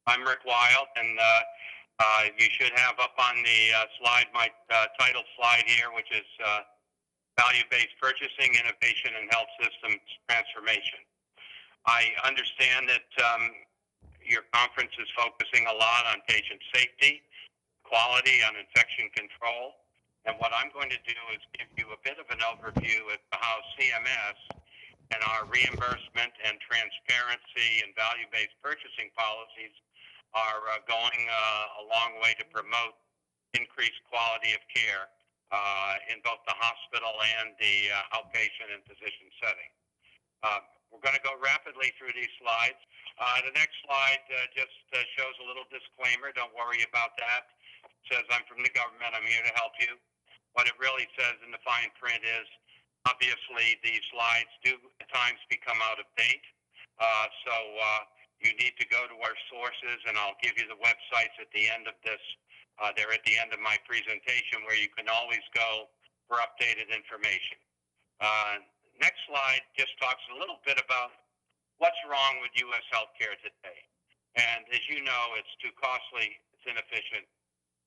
I'm Rick Wild, and you should have up on the slide my title slide here, which is Value-Based Purchasing, Innovation, and Health Systems Transformation. I understand that your conference is focusing a lot on patient safety, quality, on infection control. And what I'm going to do is give you a bit of an overview as to how CMS and our reimbursement and transparency and value-based purchasing policies are going a long way to promote increased quality of care in both the hospital and the outpatient and physician setting. We're going to go rapidly through these slides. The next slide just shows a little disclaimer. Don't worry about that. It says, I'm from the government. I'm here to help you. What it really says in the fine print is, obviously, these slides do at times become out of date. So you need to go to our sources, and I'll give you the websites at the end of this. They're at the end of my presentation, where you can always go for updated information. Next slide just talks a little bit about what's wrong with U.S. healthcare today. And as you know, it's too costly, it's inefficient.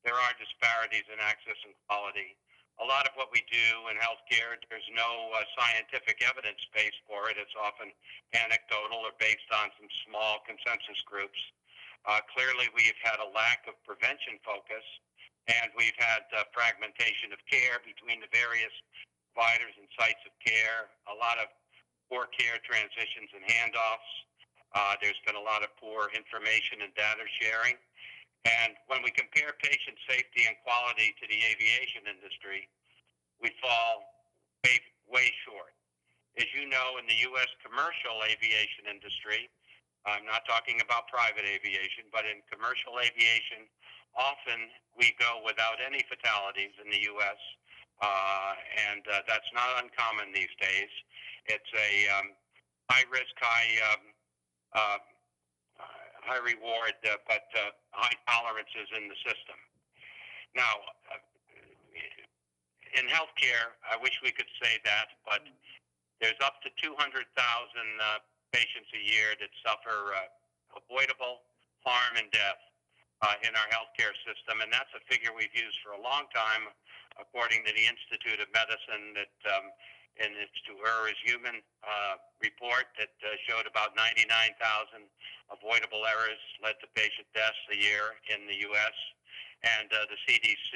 There are disparities in access and quality. A lot of what we do in healthcare, there's no scientific evidence base for it. It's often anecdotal or based on some small consensus groups. Clearly, we've had a lack of prevention focus, and we've had fragmentation of care between the various providers and sites of care, a lot of poor care transitions and handoffs. There's been a lot of poor information and data sharing. And when we compare patient safety and quality to the aviation industry, we fall way short. As you know, in the U.S. commercial aviation industry, I'm not talking about private aviation, but in commercial aviation, often we go without any fatalities in the U.S., and that's not uncommon these days. It's a high risk, high reward, but high tolerances in the system. Now, in healthcare, I wish we could say that, but there's up to 200,000 patients a year that suffer avoidable harm and death in our healthcare system, and that's a figure we've used for a long time, according to the Institute of Medicine, that in its To Err is Human report that showed about 99,000 avoidable errors led to patient deaths a year in the U.S., and the CDC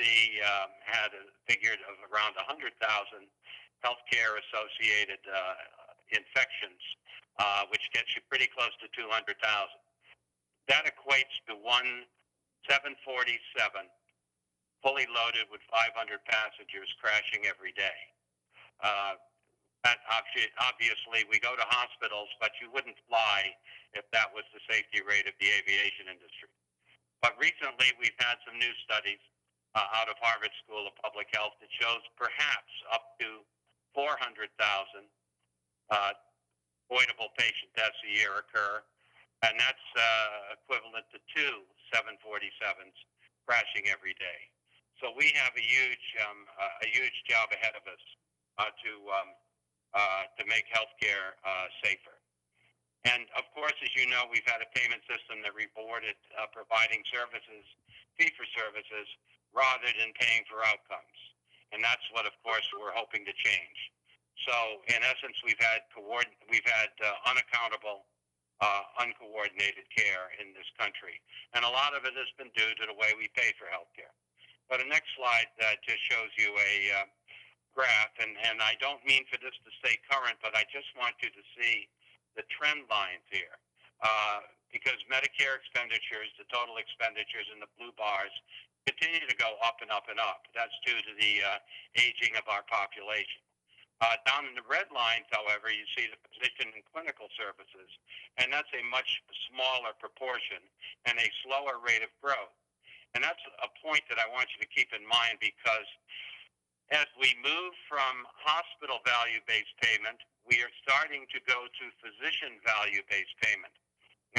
had a figure of around 100,000 healthcare-associated infections, which gets you pretty close to 200,000. That equates to one 747 fully loaded with 500 passengers crashing every day. That obviously, we go to hospitals, but you wouldn't fly if that was the safety rate of the aviation industry. But recently, we've had some new studies out of Harvard School of Public Health that shows perhaps up to 400,000 avoidable patient deaths a year occur, and that's equivalent to two 747s crashing every day. So we have a huge job ahead of us to make healthcare safer. And of course, as you know, we've had a payment system that rewarded providing services, fee for services, rather than paying for outcomes. And that's what, of course, we're hoping to change. So in essence, we've had unaccountable, uncoordinated care in this country. And a lot of it has been due to the way we pay for healthcare. But the next slide just shows you a graph, and I don't mean for this to stay current, but I just want you to see the trend lines here. Because Medicare expenditures, the total expenditures in the blue bars, continue to go up and up and up. That's due to the aging of our population. Down in the red lines, however, you see the physician and clinical services, and that's a much smaller proportion and a slower rate of growth. And that's a point that I want you to keep in mind, because as we move from hospital value-based payment, we are starting to go to physician value-based payment.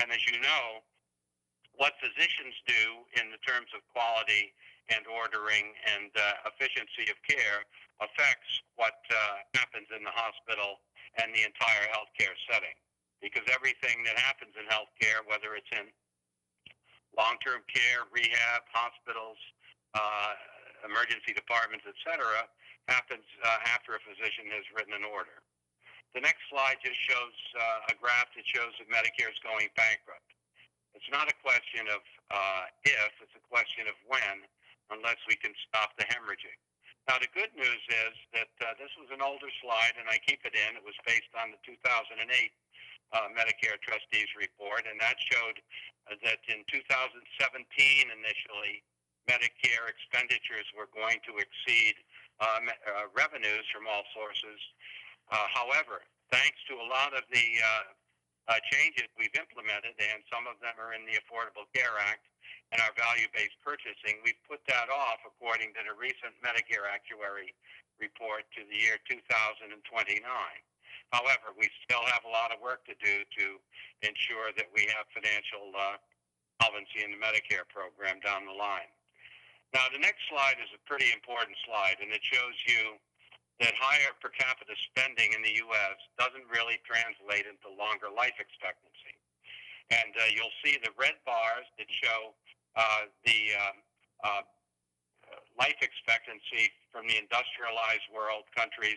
And as you know, what physicians do in the terms of quality and ordering and efficiency of care affects what happens in the hospital and the entire healthcare setting. Because everything that happens in healthcare, whether it's in long-term care, rehab, hospitals, emergency departments, etc., happens after a physician has written an order. The next slide just shows a graph that shows that Medicare is going bankrupt. It's not a question of if, it's a question of when, unless we can stop the hemorrhaging. Now, the good news is that this was an older slide, and I keep it in. It was based on the 2008 Medicare Trustees Report, and that showed that in 2017 initially, Medicare expenditures were going to exceed revenues from all sources. However, thanks to a lot of the changes we've implemented, and some of them are in the Affordable Care Act and our value-based purchasing, we've put that off according to the recent Medicare actuary report to the year 2029. However, we still have a lot of work to do to ensure that we have financial solvency in the Medicare program down the line. Now, the next slide is a pretty important slide, and it shows you that higher per capita spending in the U.S. doesn't really translate into longer life expectancy. And you'll see the red bars that show the life expectancy from the industrialized world countries,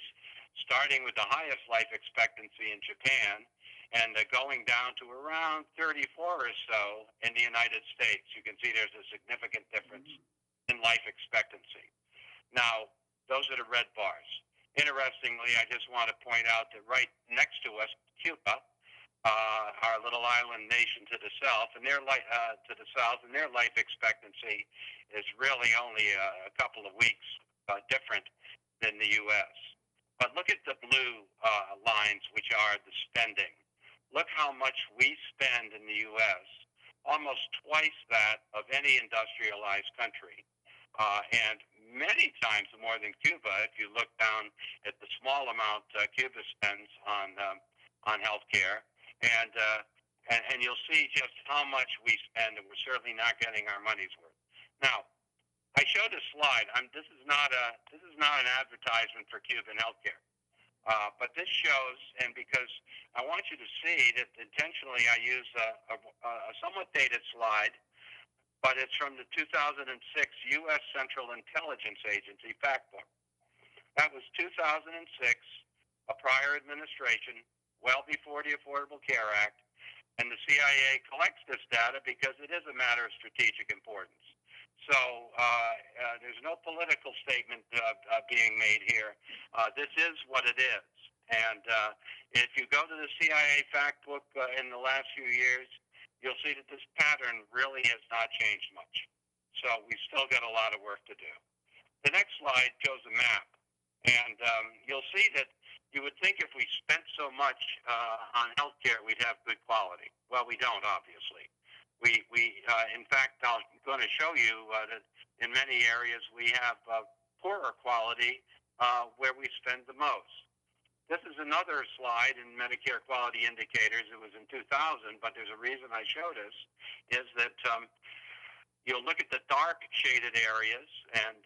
starting with the highest life expectancy in Japan and going down to around 34 or so in the United States. You can see there's a significant difference in life expectancy. Now, those are the red bars. Interestingly, I just want to point out that right next to us, Cuba, our little island nation to the south, and their life expectancy is really only a couple of weeks different than the U.S. But look at the blue lines, which are the spending. Look how much we spend in the U.S., almost twice that of any industrialized country. And many times more than Cuba, if you look down at the small amount Cuba spends on healthcare, and you'll see just how much we spend, and we're certainly not getting our money's worth. Now, I showed a slide. This is not an advertisement for Cuban healthcare, but this shows, and because I want you to see that intentionally, I use a somewhat dated slide. But it's from the 2006 U.S. Central Intelligence Agency fact book. That was 2006, a prior administration, well before the Affordable Care Act, and the CIA collects this data because it is a matter of strategic importance. So there's no political statement being made here. This is what it is. And if you go to the CIA fact book in the last few years, you'll see that this pattern really has not changed much. So we've still got a lot of work to do. The next slide shows a map. And you'll see that you would think if we spent so much on healthcare, we'd have good quality. Well, we don't, obviously. In fact, I'm going to show you that in many areas we have poorer quality where we spend the most. This is another slide in Medicare Quality Indicators. It was in 2000, but there's a reason I show this, is that you'll look at the dark shaded areas, and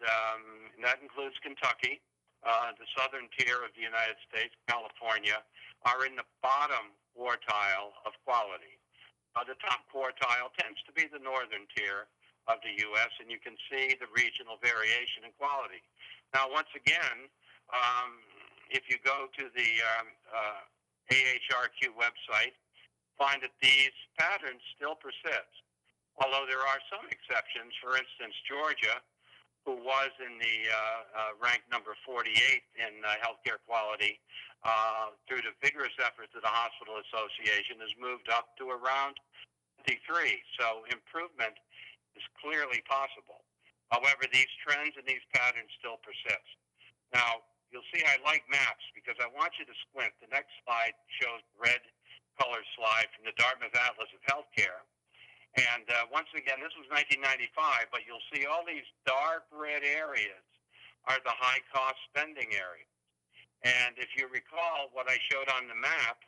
that includes Kentucky, the southern tier of the United States, California, are in the bottom quartile of quality. The top quartile tends to be the northern tier of the U.S., and you can see the regional variation in quality. Now, once again, if you go to the AHRQ website, find that these patterns still persist. Although there are some exceptions. For instance, Georgia, who was in the rank number 48 in healthcare quality, through the vigorous efforts of the Hospital Association, has moved up to around 23. So improvement is clearly possible. However, these trends and these patterns still persist. Now, you'll see I like maps because I want you to squint. The next slide shows the red color slide from the Dartmouth Atlas of Healthcare. And once again, this was 1995, but you'll see all these dark red areas are the high-cost spending areas. And if you recall what I showed on the map,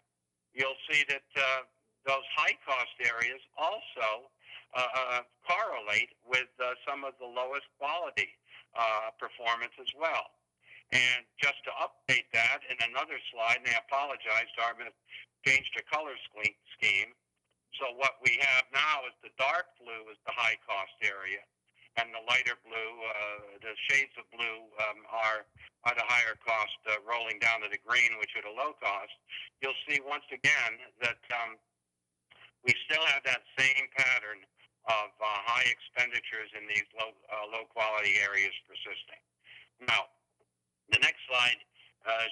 you'll see that those high-cost areas also correlate with some of the lowest quality performance as well. And just to update that in another slide, and I apologize, Dartmouth changed their color scheme. So what we have now is the dark blue is the high cost area, and the lighter blue, the shades of blue are the higher cost, rolling down to the green, which are the low cost. You'll see once again that we still have that same pattern of high expenditures in these low quality areas persisting. Now, the next slide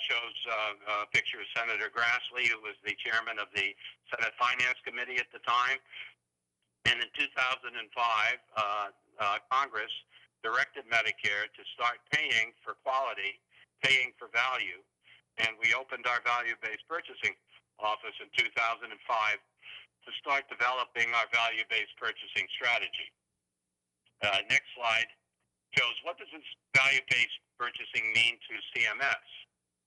shows a picture of Senator Grassley, who was the chairman of the Senate Finance Committee at the time. And in 2005, Congress directed Medicare to start paying for quality, paying for value. And we opened our value-based purchasing office in 2005 to start developing our value-based purchasing strategy. Next slide shows what does this value-based purchasing mean to CMS?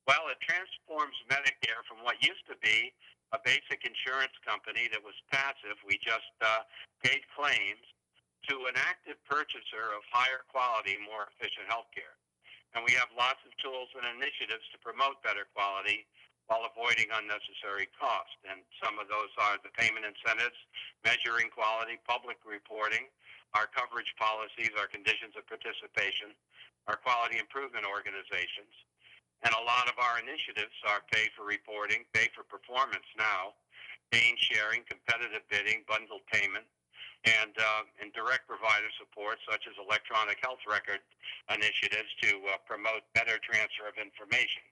Well, it transforms Medicare from what used to be a basic insurance company that was passive, we just paid claims, to an active purchaser of higher quality, more efficient health care. And we have lots of tools and initiatives to promote better quality while avoiding unnecessary cost. And some of those are the payment incentives, measuring quality, public reporting, our coverage policies, our conditions of participation, our quality improvement organizations. And a lot of our initiatives are pay for reporting, pay for performance now, gain sharing, competitive bidding, bundled payment, and direct provider support, such as electronic health record initiatives to promote better transfer of information.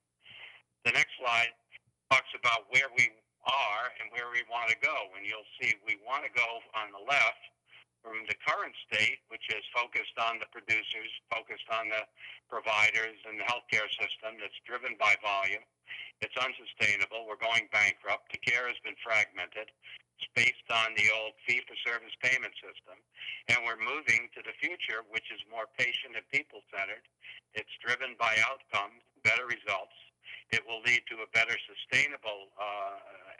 The next slide talks about where we are and where we want to go. And you'll see we want to go on the left from the current state, which is focused on the producers, focused on the providers and the healthcare system that's driven by volume. It's unsustainable. We're going bankrupt. The care has been fragmented. It's based on the old fee-for-service payment system. And we're moving to the future, which is more patient and people-centered. It's driven by outcomes, better results. It will lead to a better sustainable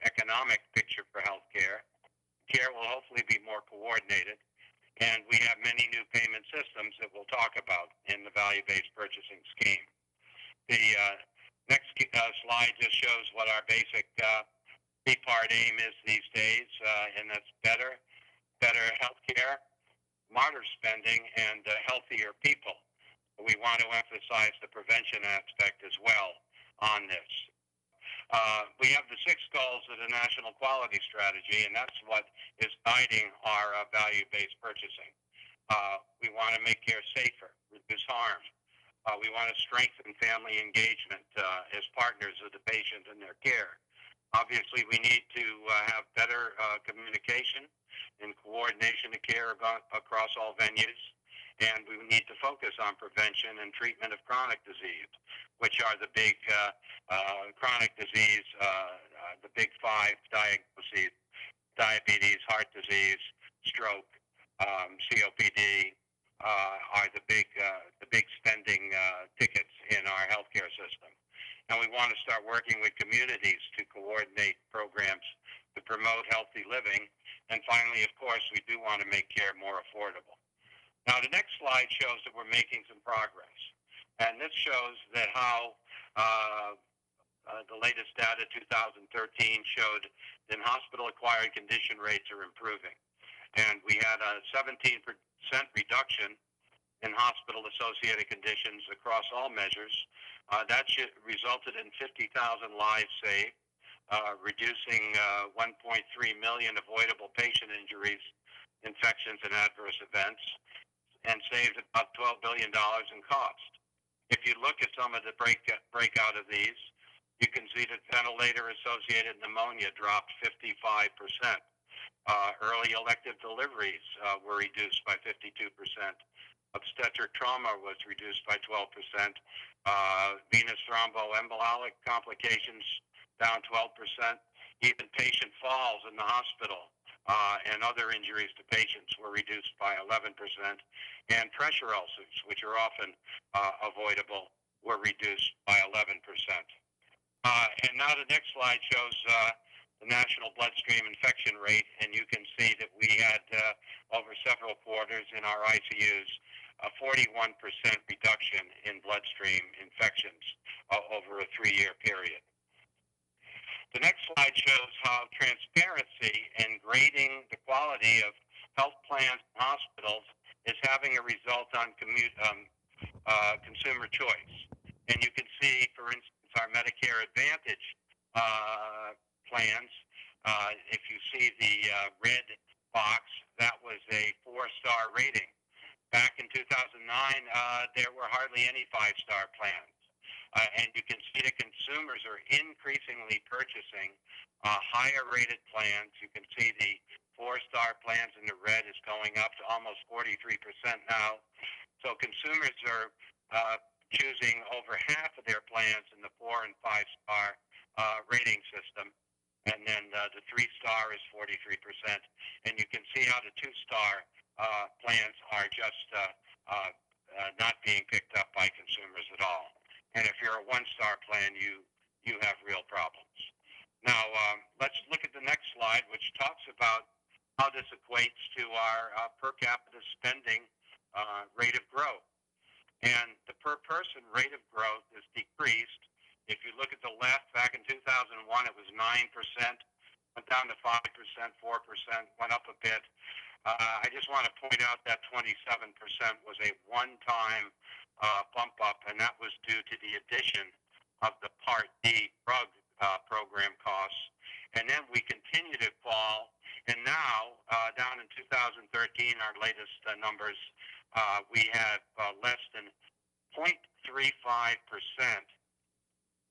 economic picture for healthcare. Care will hopefully be more coordinated. And we have many new payment systems that we'll talk about in the value-based purchasing scheme. The next slide just shows what our basic three-part aim is these days, and that's better health care, smarter spending, and healthier people. We want to emphasize the prevention aspect as well on this. We have the 6 goals of the National Quality Strategy, and that's what is guiding our value-based purchasing. We want to make care safer, reduce harm. We want to strengthen family engagement as partners of the patient and their care. Obviously, we need to have better communication and coordination of care across all venues. And we need to focus on prevention and treatment of chronic disease, which are the big chronic disease, the big 5 diagnoses: diabetes, heart disease, stroke, COPD, are the big spending tickets in our healthcare system. And we want to start working with communities to coordinate programs to promote healthy living. And finally, of course, we do want to make care more affordable. Now, the next slide shows that we're making some progress. And this shows that how the latest data, 2013, showed that hospital-acquired condition rates are improving. And we had a 17% reduction in hospital-associated conditions across all measures. That resulted in 50,000 lives saved, reducing 1.3 million avoidable patient injuries, infections, and adverse events, and saved about $12 billion in cost. If you look at some of the breakout of these, you can see that ventilator-associated pneumonia dropped 55%. Early elective deliveries were reduced by 52%. Obstetric trauma was reduced by 12%. Venous thromboembolic complications down 12%. Even patient falls in the hospital and other injuries to patients were reduced by 11%. And pressure ulcers, which are often avoidable, were reduced by 11%. And now the next slide shows the national bloodstream infection rate, and you can see that we had over several quarters in our ICUs a 41% reduction in bloodstream infections over a 3-year period. The next slide shows how transparency in grading the quality of health plans and hospitals is having a result on consumer choice. And you can see, for instance, our Medicare Advantage plans. If you see the red box, that was a 4-star rating. Back in 2009, there were hardly any 5-star plans. And you can see the consumers are increasingly purchasing higher rated plans. You can see the 4-star plans in the red is going up to almost 43% now. So consumers are choosing over half of their plans in the 4- and 5-star rating system. And then the 3-star is 43%. And you can see how the 2-star plans are just not being picked up by consumers at all. And if you're a 1-star plan, you have real problems. Now, let's look at the next slide, which talks about how this equates to our per capita spending rate of growth. And the per person rate of growth is decreased. If you look at the left, back in 2001, it was 9%, went down to 5%, 4%, went up a bit. I just want to point out that 27% was a one-time bump up, and that was due to the addition of the Part D drug program costs. And then we continue to fall, and now, down in 2013, our latest numbers, we have less than 0.35%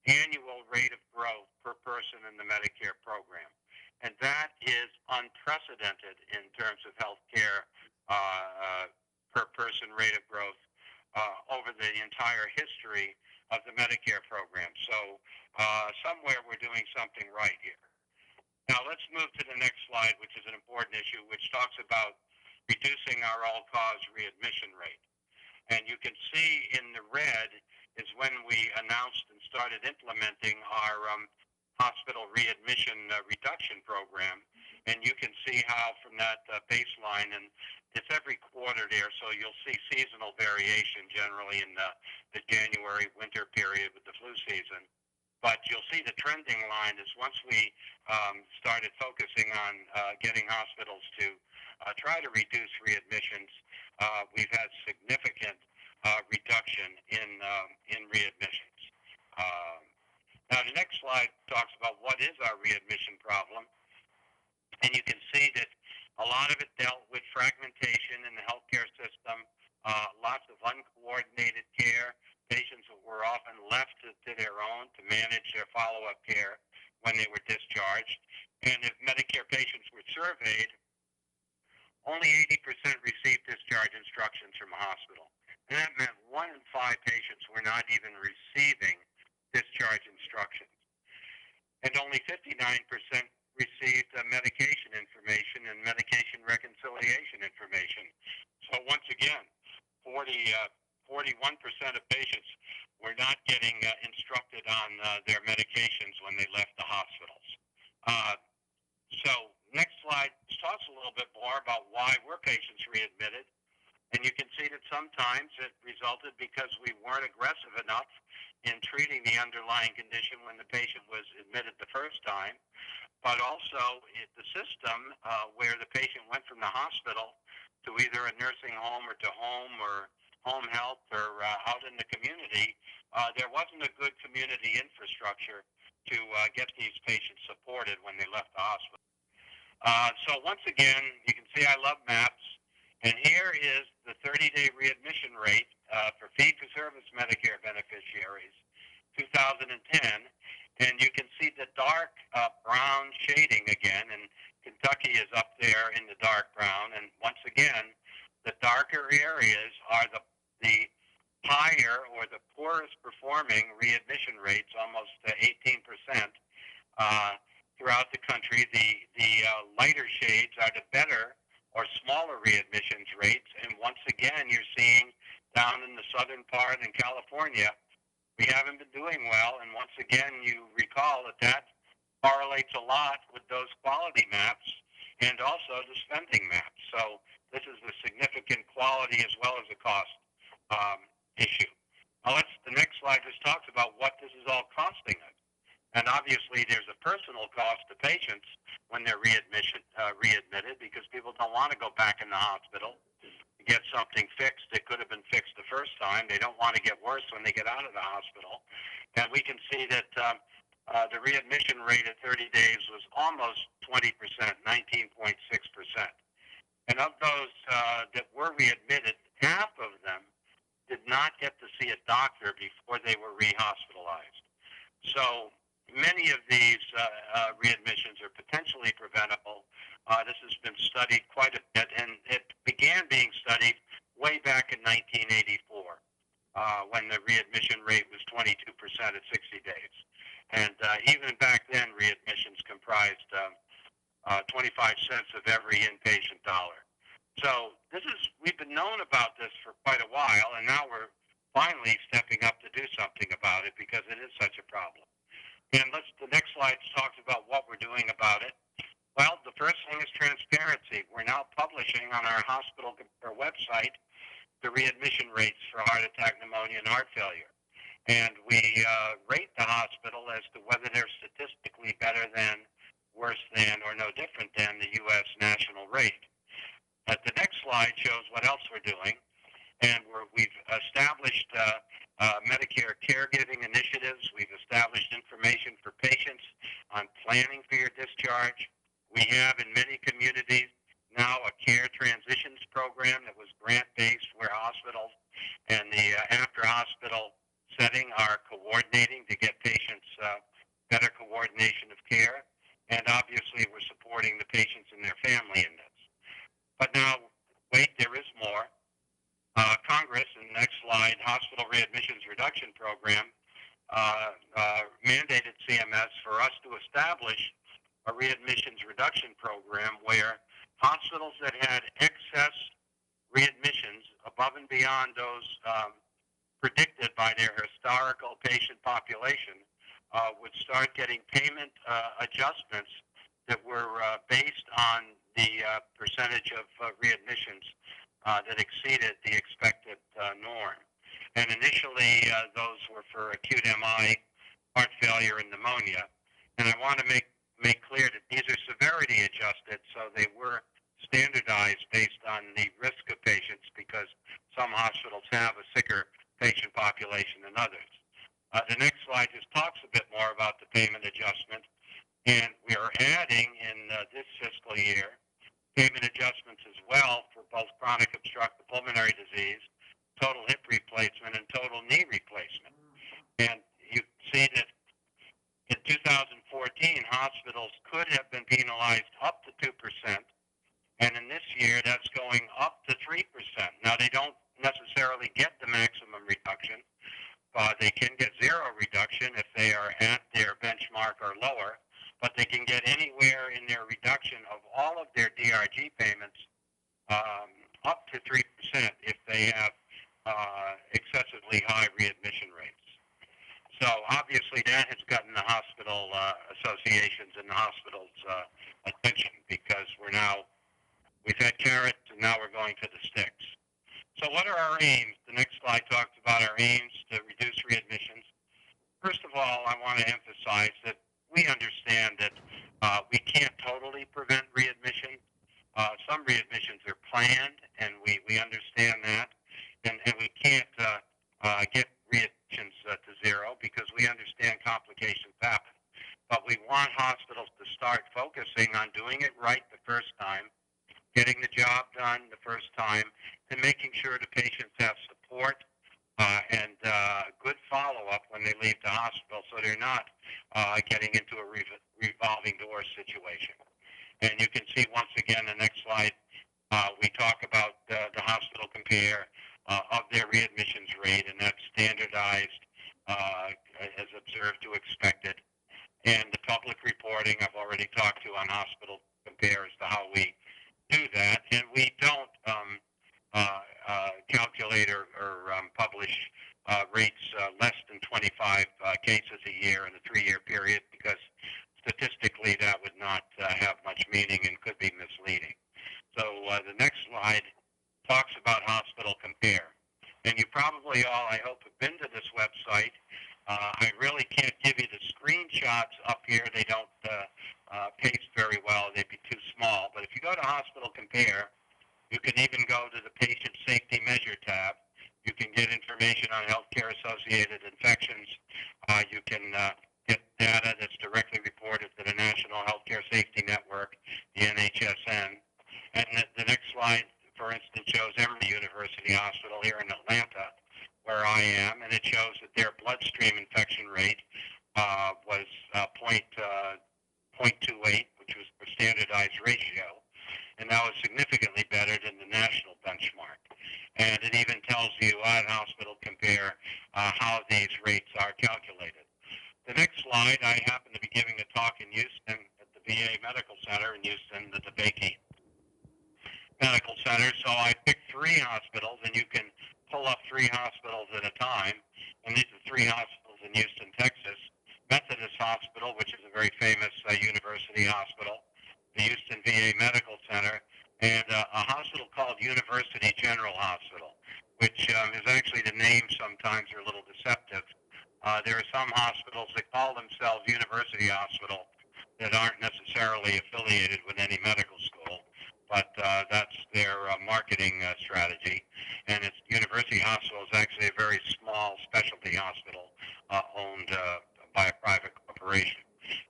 annual rate of growth per person in the Medicare program. And that is unprecedented in terms of health care per person rate of growth over the entire history of the Medicare program. So somewhere we're doing something right here. Now let's move to the next slide, which is an important issue, which talks about reducing our all-cause readmission rate. And you can see in the red is when we announced and started implementing our hospital readmission reduction program. And you can see how from that baseline, and it's every quarter there, so you'll see seasonal variation generally in the January winter period with the flu season. But you'll see the trending line is once we started focusing on getting hospitals to try to reduce readmissions, we've had significant reduction in readmissions. Now, the next slide talks about what is our readmission problem. And you can see that a lot of it dealt with fragmentation in the healthcare system, lots of uncoordinated care, patients were often left to their own to manage their follow-up care when they were discharged. And if Medicare patients were surveyed, only 80% received discharge instructions from a hospital. And that meant 1 in 5 patients were not even receiving discharge instructions. And only 59% received medication information and medication reconciliation information. So once again, 41% of patients were not getting instructed on their medications when they left the hospitals. So next slide talks a little bit more about why were patients readmitted. And you can see that sometimes it resulted because we weren't aggressive enough in treating the underlying condition when the patient was admitted the first time. But also the system where the patient went from the hospital to either a nursing home or home health or out in the community, there wasn't a good community infrastructure to get these patients supported when they left the hospital. So once again, you can see I love MAPS. And here is the 30-day readmission rate for fee-for-service Medicare beneficiaries, 2010. And you can see the dark brown shading again, and Kentucky is up there in the dark brown. And once again, the darker areas are the higher or the poorest performing readmission rates, almost 18% throughout the country. The lighter shades are the better or smaller readmissions rates. And once again, you're seeing down in the southern part in California, we haven't been doing well. And once again, you recall that correlates a lot with those quality maps and also the spending maps. So this is a significant quality as well as a cost issue. Now the next slide just talks about what this is all costing us. And obviously, there's a personal cost to patients when they're readmitted because people don't want to go back in the hospital to get something fixed that could have been fixed the first time. They don't want to get worse when they get out of the hospital. And we can see that the readmission rate at 30 days was almost 20%, 19.6%. And of those that were readmitted, half of them did not get to see a doctor before they were rehospitalized. So many of these readmissions are potentially preventable. This has been studied quite a bit, and it began being studied way back in 1984 when the readmission rate was 22% at 60 days. And even back then, readmissions comprised 25 cents of every inpatient dollar. So we've been known about this for quite a while, and now we're finally stepping up to do something about it because it is such a problem. And the next slide talks about what we're doing about it. Well, the first thing is transparency. We're now publishing on our hospital website the readmission rates for heart attack, pneumonia, and heart failure. And we rate the hospital as to whether they're statistically better than, worse than, or no different than the U.S. national rate. The next slide shows what else we're doing. And we've established Medicare caregiving initiatives. We've established information for patients on planning for your discharge. We have in many communities now a care transitions program that was grant-based where hospitals and the after-hospital setting are coordinating to get patients better coordination of care. And obviously we're supporting the patients and their family in this. But now, wait, there is more. Congress, in the next slide, Hospital Readmissions Reduction Program, mandated CMS for us to establish a readmissions reduction program where hospitals that had excess readmissions above and beyond those predicted by their historical patient population would start getting payment adjustments that were based on the percentage of readmissions that exceeded the expected norm. And initially, those were for acute MI, heart failure, and pneumonia. And I want to make clear that these are severity adjusted, so they were standardized based on the risk of patients because some hospitals have a sicker patient population than others. The next slide just talks a bit more about the payment adjustment. And we are adding in this fiscal year payment adjustments as well for both chronic obstructive pulmonary disease, total hip replacement, and total knee replacement. And you see that in 2014, hospitals could have been penalized up to 2%, and in this year, that's going up to 3%. Now, they don't necessarily get the maximum reduction. They can get zero reduction if they are at their benchmark or lower, but they can get anywhere in their reduction of all of their DRG payments up to 3% if they have excessively high readmission rates. So obviously that has gotten the hospital associations and the hospitals' attention because we've had carrots and now we're going to the sticks. So what are our aims? The next slide talks about our aims to reduce readmissions. First of all, I want to emphasize that we understand that we can't totally prevent readmission. Some readmissions are planned, and we understand that. And we can't get readmissions to zero because we understand complications happen. But we want hospitals to start focusing on doing it right the first time, getting the job done the first time, and making sure the patients have support and good follow-up when they leave the hospital so they're not getting into a revolving door situation. And you can see once again the next slide, we talk about the hospital compare of their readmissions rate, and that's standardized as observed to expected. And the public reporting I've already talked to on hospital compare as to how we do that, and we don't calculate or publish rates less than 25 cases a year in a 3-year period because statistically that would not have much meaning and could be misleading. So the next slide talks about hospital compare. And you probably all, I hope, have been to this website. I really can't give you the screenshot screenshots up here, they don't paste very well. They'd be too small. But if you go to Hospital Compare, you can even go to the Patient Safety Measure tab. You can get information on healthcare-associated infections. You can get data that's directly reported to the National Healthcare Safety Network, the NHSN. And the next slide, for instance, shows Emory University Hospital here in Atlanta, where I am, and it shows that their bloodstream infection rate was 0.28, which was the standardized ratio, and that was significantly better than the national benchmark. And it even tells you on Hospital Compare how these rates are calculated. The next slide, I happen to be giving a talk in Houston at the VA Medical Center in Houston, the DeBakey Medical Center. So I picked 3 hospitals, and you can pull up 3 hospitals at a time. And these are 3 hospitals in Houston, Texas. Methodist Hospital, which is a very famous university hospital, the Houston VA Medical Center, and a hospital called University General Hospital, which is actually the name sometimes are a little deceptive. There are some hospitals that call themselves University Hospital that aren't necessarily affiliated with any medical school, but that's their marketing strategy. And it's University Hospital is actually a very small specialty hospital owned by a private corporation.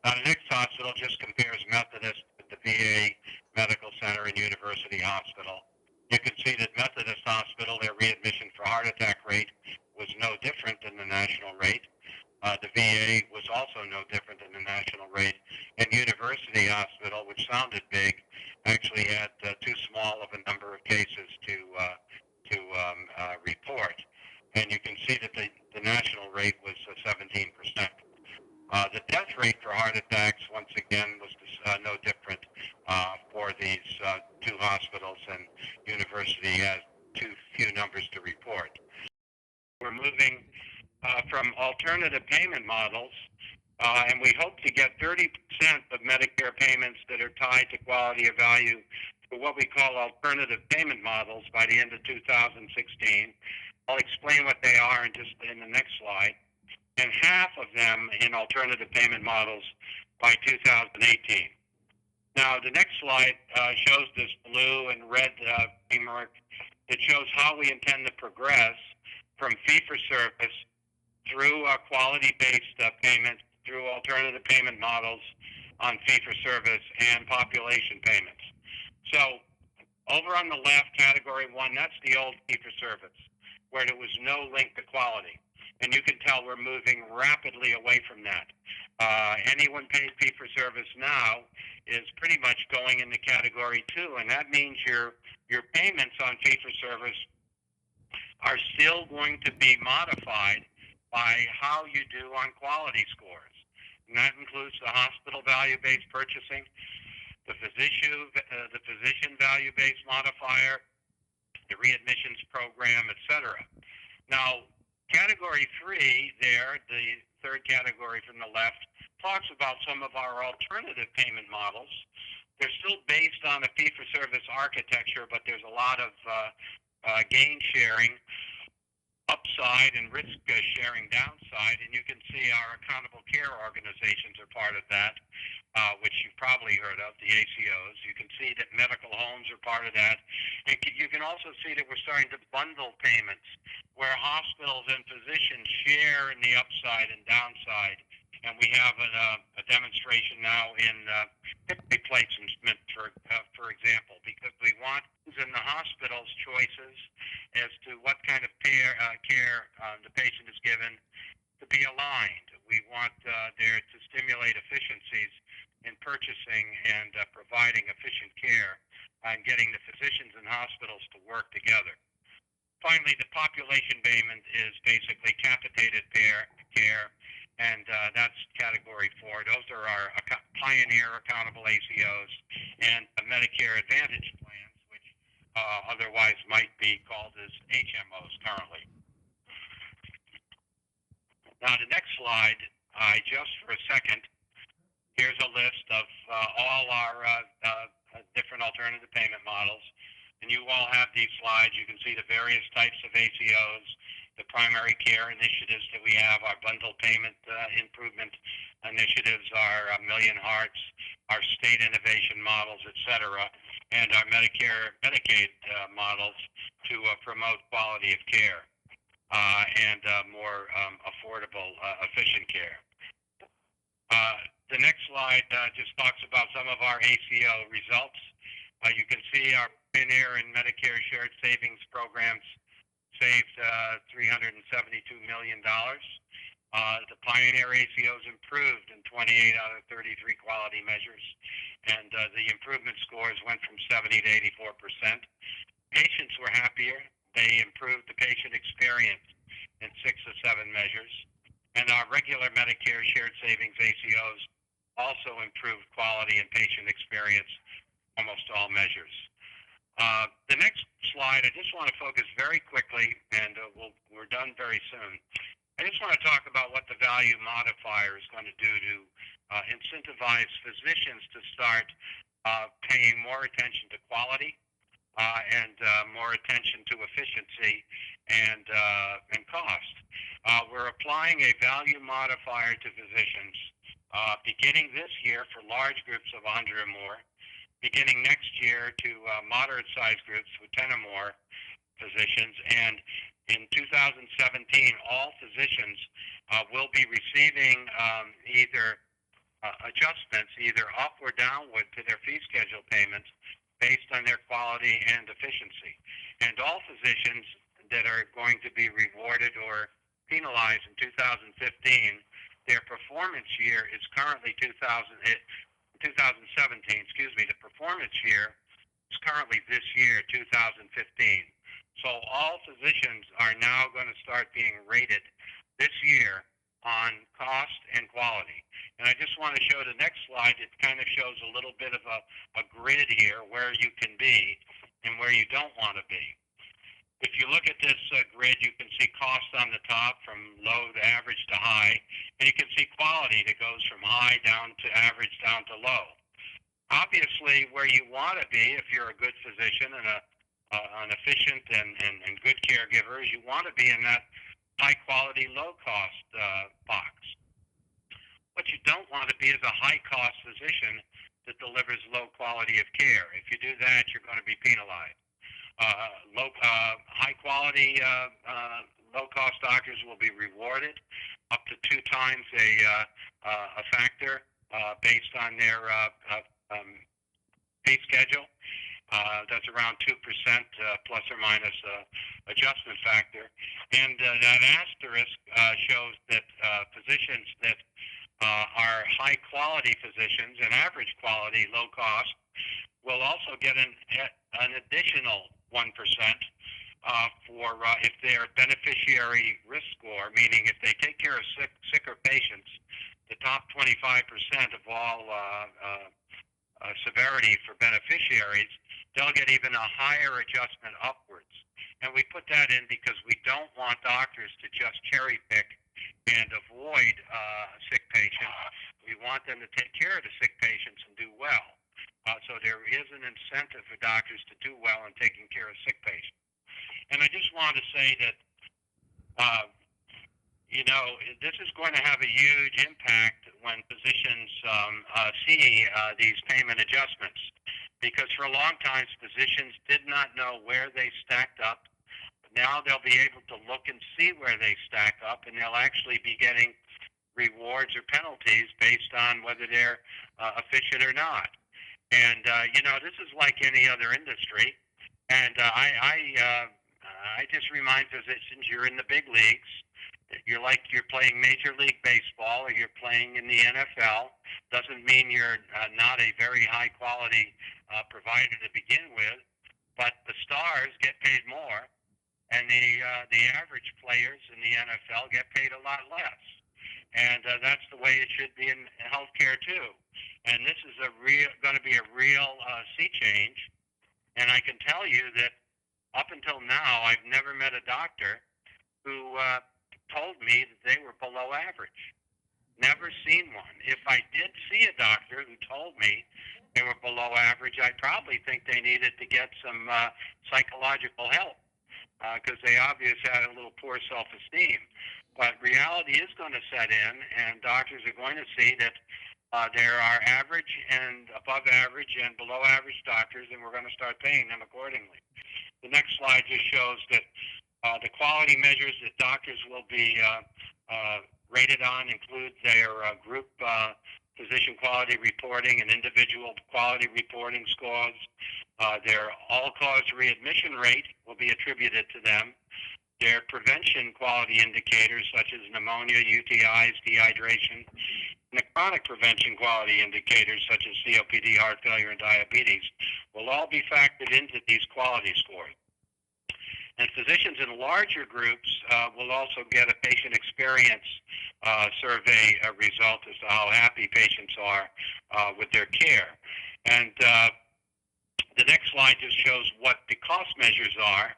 Now, the next hospital just compares Methodist with the VA Medical Center and University Hospital. You can see that Methodist Hospital, their readmission for heart attack rate was no different than the national rate. The VA was also no different than the national rate. And University Hospital, which sounded big, actually had too small of a number of cases to report. And you can see that the national rate was 17%. The death rate for heart attacks, once again, was no different for these 2 hospitals, and University has too few numbers to report. We're moving from alternative payment models, and we hope to get 30% of Medicare payments that are tied to quality of value to what we call alternative payment models by the end of 2016. I'll explain what they are in the next slide. And half of them in alternative payment models by 2018. Now, the next slide shows this blue and red framework that shows how we intend to progress from fee-for-service through quality-based payments, through alternative payment models on fee-for-service and population payments. So over on the left, category 1, that's the old fee-for-service, where there was no link to quality. And you can tell we're moving rapidly away from that. Anyone paying fee-for-service now is pretty much going into category 2, and that means your payments on fee-for-service are still going to be modified by how you do on quality scores. And that includes the hospital value-based purchasing, the physician value-based modifier, the readmissions program, etc. Now, category 3 there, the third category from the left, talks about some of our alternative payment models. They're still based on a fee-for-service architecture, but there's a lot of gain sharing upside and risk sharing downside, and you can see our accountable care organizations are part of that, which you've probably heard of, the ACOs. You can see that medical homes are part of that. And you can also see that we're starting to bundle payments where hospitals and physicians share in the upside and downside. And we have a demonstration now in hip replacement, for example, because we want in the hospital's choices as to what kind of care the patient is given to be aligned. We want there to stimulate efficiencies in purchasing and providing efficient care and getting the physicians and hospitals to work together. Finally, the population payment is basically capitated care, and that's category 4. Those are our Pioneer accountable ACOs and Medicare Advantage plans, which otherwise might be called as HMOs currently. Now, the next slide, just for a second, here's a list of all our different alternative payment models. And you all have these slides. You can see the various types of ACOs, the primary care initiatives that we have, our bundle payment improvement initiatives, our Million Hearts, our state innovation models, et cetera, and our Medicare, Medicaid models to promote quality of care and more affordable, efficient care. The next slide just talks about some of our ACO results. You can see our Pioneer and Medicare shared savings programs saved $372 million. The Pioneer ACOs improved in 28 out of 33 quality measures, and the improvement scores went from 70 to 84%. Patients were happier. They improved the patient experience in 6 of 7 measures. And our regular Medicare shared savings ACOs also improved quality and patient experience, almost all measures. The next slide, I just want to focus very quickly, and we're done very soon. I just want to talk about what the value modifier is going to do to incentivize physicians to start paying more attention to quality and more attention to efficiency and cost. We're applying a value modifier to physicians beginning this year for large groups of 100 or more, beginning next year to moderate-sized groups with 10 or more physicians, and in 2017, all physicians will be receiving either adjustments, either up or downward to their fee schedule payments based on their quality and efficiency. And all physicians that are going to be rewarded or penalized in 2015, their performance year is currently 2017, the performance year is currently this year, 2015. So all physicians are now going to start being rated this year on cost and quality. And I just want to show the next slide. It kind of shows a little bit of a grid here where you can be and where you don't want to be. If you look at this grid, you can see cost on the top from low to average to high, and you can see quality that goes from high down to average down to low. Obviously, where you want to be, if you're a good physician and an efficient and good caregiver, is you want to be in that high-quality, low-cost box. What you don't want to be is a high-cost physician that delivers low quality of care. If you do that, you're going to be penalized. High-quality, low-cost doctors will be rewarded up to 2 times a factor based on their pay schedule. That's around 2% plus or minus adjustment factor. And that asterisk shows that physicians that are high-quality physicians and average quality, low cost, will also get an additional 1% for if their beneficiary risk score, meaning if they take care of sicker patients, the top 25% of all severity for beneficiaries, they'll get even a higher adjustment upwards. And we put that in because we don't want doctors to just cherry pick and avoid sick patients. We want them to take care of the sick patients and do well. So there is an incentive for doctors to do well in taking care of sick patients. And I just want to say that, this is going to have a huge impact when physicians see these payment adjustments. Because for a long time, physicians did not know where they stacked up. Now they'll be able to look and see where they stack up, and they'll actually be getting rewards or penalties based on whether they're efficient or not. And, this is like any other industry. And I just remind physicians, you're in the big leagues. You're like you're playing Major League Baseball or you're playing in the NFL. Doesn't mean you're not a very high-quality provider to begin with, but the stars get paid more, and the average players in the NFL get paid a lot less. And that's the way it should be in healthcare, too. And this is going to be a real sea change. And I can tell you that up until now, I've never met a doctor who told me that they were below average. Never seen one. If I did see a doctor who told me they were below average, I probably think they needed to get some psychological help. because they obviously had a little poor self-esteem. But reality is going to set in, and doctors are going to see that there are average and above average and below average doctors, and we're going to start paying them accordingly. The next slide just shows that the quality measures that doctors will be rated on include their group physician quality reporting and individual quality reporting scores. Their all-cause readmission rate will be attributed to them. Their prevention quality indicators such as pneumonia, UTIs, dehydration, and the chronic prevention quality indicators such as COPD, heart failure, and diabetes will all be factored into these quality scores. And physicians in larger groups will also get a patient experience survey result as to how happy patients are with their care. And the next slide just shows what the cost measures are.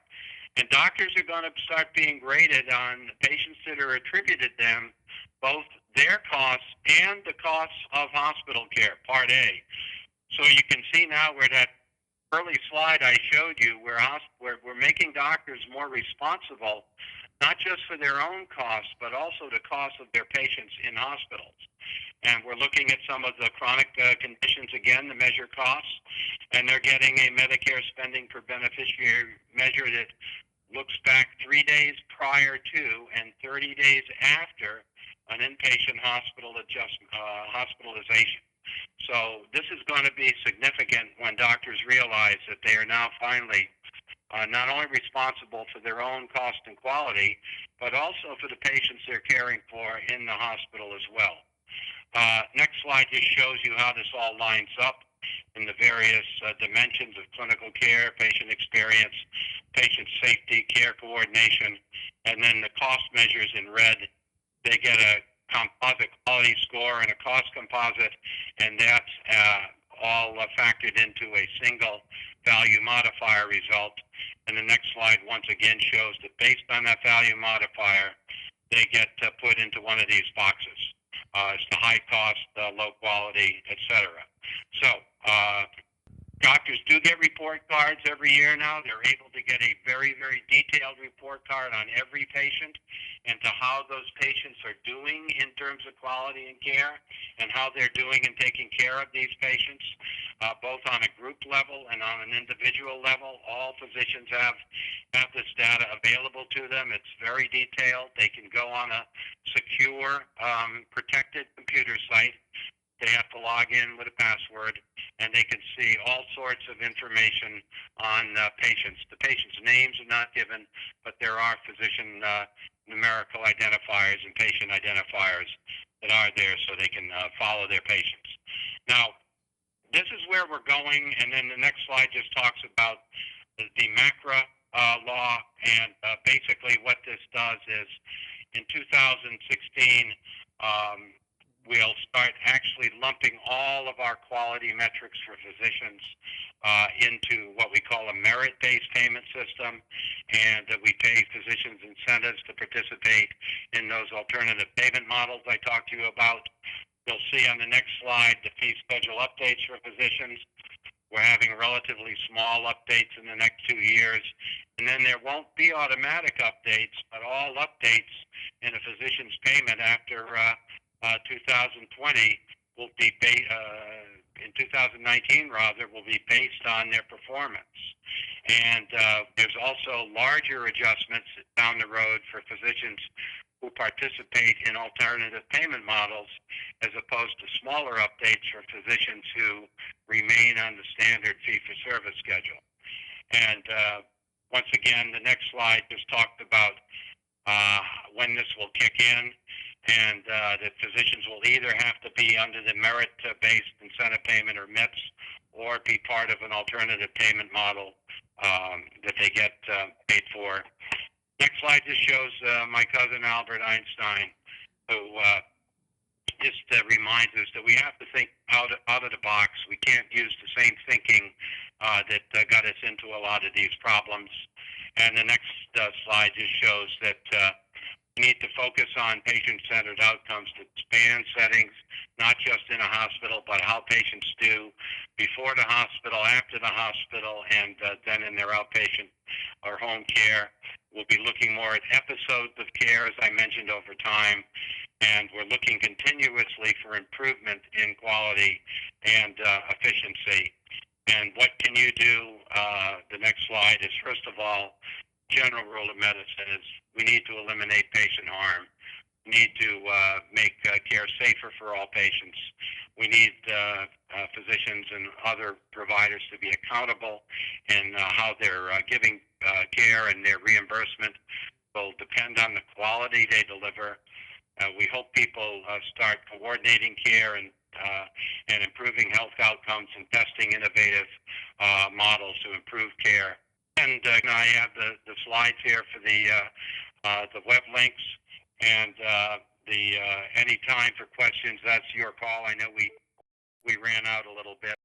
And doctors are going to start being graded on the patients that are attributed them, both their costs and the costs of hospital care, Part A. So you can see now where that early slide I showed you, where we're making doctors more responsible, not just for their own costs, but also the costs of their patients in hospitals. And we're looking at some of the chronic conditions again to measure costs, and they're getting a Medicare spending per beneficiary measure that looks back 3 days prior to and 30 days after an inpatient hospitalization. So this is going to be significant when doctors realize that they are now finally not only responsible for their own cost and quality, but also for the patients they're caring for in the hospital as well. Next slide just shows you how this all lines up in the various dimensions of clinical care, patient experience, patient safety, care coordination, and then the cost measures in red. They get a composite quality score and a cost composite, and that's all factored into a single value modifier result. And the next slide once again shows that based on that value modifier, they get put into one of these boxes. It's the high cost, low quality, etc. So doctors do get report cards every year now. They're able to get a very, very detailed report card on every patient and to how those patients are doing in terms of quality and care and how they're doing in taking care of these patients, both on a group level and on an individual level. All physicians have this data available to them. It's very detailed. They can go on a secure, protected computer site. They have to log in with a password, and they can see all sorts of information on patients. The patients' names are not given, but there are physician numerical identifiers and patient identifiers that are there so they can follow their patients. Now, this is where we're going, and then the next slide just talks about the MACRA law, and basically what this does is in 2016, we'll start actually lumping all of our quality metrics for physicians into what we call a merit-based payment system, and that we pay physicians incentives to participate in those alternative payment models I talked to you about. You'll see on the next slide the fee schedule updates for physicians. We're having relatively small updates in the next 2 years, and then there won't be automatic updates, but all updates in a physician's payment after 2020 will be in 2019 rather will be based on their performance. And there's also larger adjustments down the road for physicians who participate in alternative payment models, as opposed to smaller updates for physicians who remain on the standard fee-for-service schedule. And once again, the next slide just talked about when this will kick in, and that physicians will either have to be under the merit-based incentive payment or MIPS, or be part of an alternative payment model that they get paid for. Next slide just shows my cousin Albert Einstein, who just reminds us that we have to think out of the box. We can't use the same thinking that got us into a lot of these problems. And the next slide just shows that we need to focus on patient-centered outcomes to span settings, not just in a hospital, but how patients do before the hospital, after the hospital, and then in their outpatient or home care. We'll be looking more at episodes of care, as I mentioned, over time, and we're looking continuously for improvement in quality and efficiency. And what can you do? The next slide is, first of all, general rule of medicine is we need to eliminate patient harm. We need to make care safer for all patients. We need physicians and other providers to be accountable in how they're giving care, and their reimbursement will depend on the quality they deliver. We hope people start coordinating care and improving health outcomes and testing innovative models to improve care. And I have the slides here for the web links, and any time for questions. That's your call. I know we ran out a little bit.